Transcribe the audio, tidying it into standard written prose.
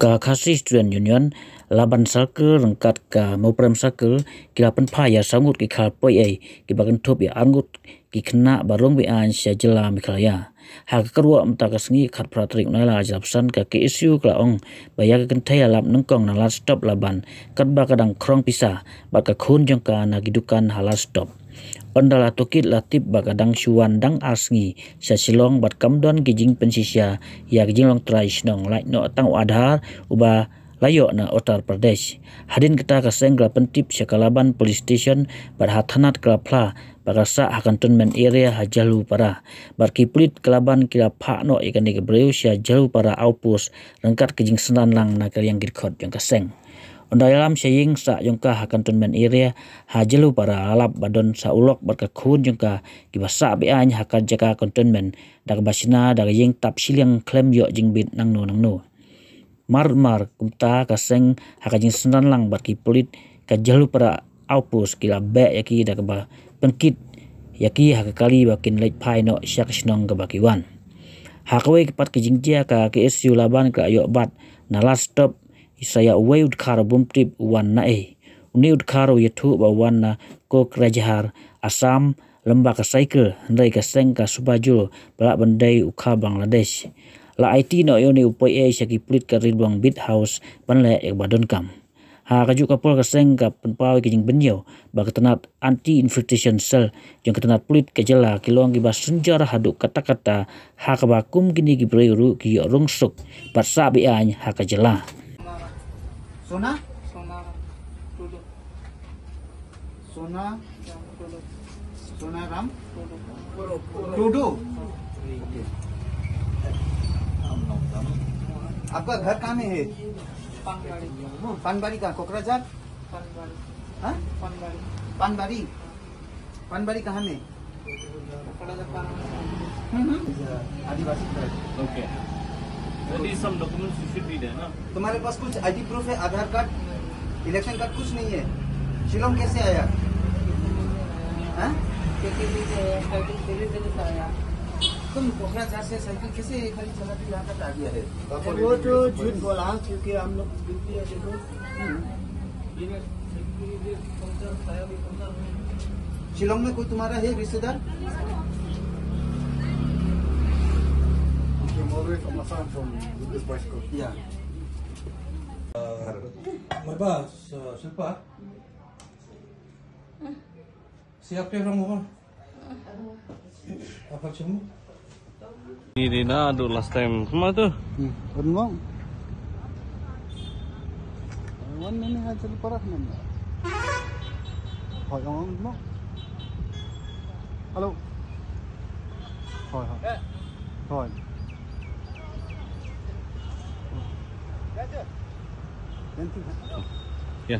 ka khasi student union laban circle rengkat ka moprem circle kila penpa ya sangut ki khal poi ai ki bagan thop ya angut ki khna barong bi an sya jela Meghalaya ha karwa amta ka sngi khat pratrik nala japsan ka ki issue kla ong baya ka kenthai alap nungkong na last stop laban katba kadang krong pisa ba ka khun jong ka na gidukan halal stop ondala tokit latip bakadang syuan dang asngi sa silong bat kamdon gijing pensisya ya gijing long trai snong lai no tang adhar uba layo na Uttar Pradesh hadin kita ka sengla pentip sekalaban police station bat hathanat klapla bagasa Cantonment area hajalu para barki plit kelaban kila pha no ikani ke breu sia jalu para outpost rengkat gijing senan lang na yang girkhot yang kaseng dalam saying sa jongka Cantonment area hajalu para alap badon sa ulok barka khun jongka kibasa be an hakan jaka Cantonment dak basina dak yeng tap siliang klem yo jingbit nangno mar kumta kaseng hakajing senan lang barki polit ka jalu para outpost kila be yaki dak ba pengkit yaki hakali bakin lek pai no syak snong ka bakiwan hakwe kepat kijingja ka KSU laban ka yo bat na last stop saya uwe udkara bumtip wan na uni udkara yathu ba wan na ko krajahar Assam lembah ka Saikil ndai ka seng ka subajul balak bandai ukha Bangladesh la IT no yoni upoi syaki plit ka ridwang bit house banle ek badon kam ha kaju kapol ka seng ka penpaw kijing benyo ba ketenat anti infiltration cell jong ketenat plit ka jela kilong ki ba senjara haduk kata-kata ha ka bakum kini ki breuru ki Rung suk bat sa bi an ha ka jela Shna? Shna? Shna Ram? Tudu? आपका घर कहाँ में है? पानबाड़ी का कोकराझार? हाँ? पानबाड़ी? पानबाड़ी कहाँ में? आदिवासी। Okay. There is some documents you should be there, ना? तुम्हारे पास कुछ आईडी प्रूफ है? आधार कार्ड, इलेक्शन कार्ड कुछ नहीं है? शिलोंग कैसे आया? हाँ? तुम कोकराझार से साइकिल कैसे खाली चलाते यहाँ तक आ गया है? वो तो झूठ बोला क्योंकि हम लोग शिलोंग में कोई तुम्हारा है रिश्तेदार? Yeah. Maba, Silpa. Siapa yang kamu? Apa cuma? Ini na do last time. Kemana tuh? Rung. Wan ini aja parah nama. Hỏi ông không? Alo. Hỏi. Hỏi. Ya.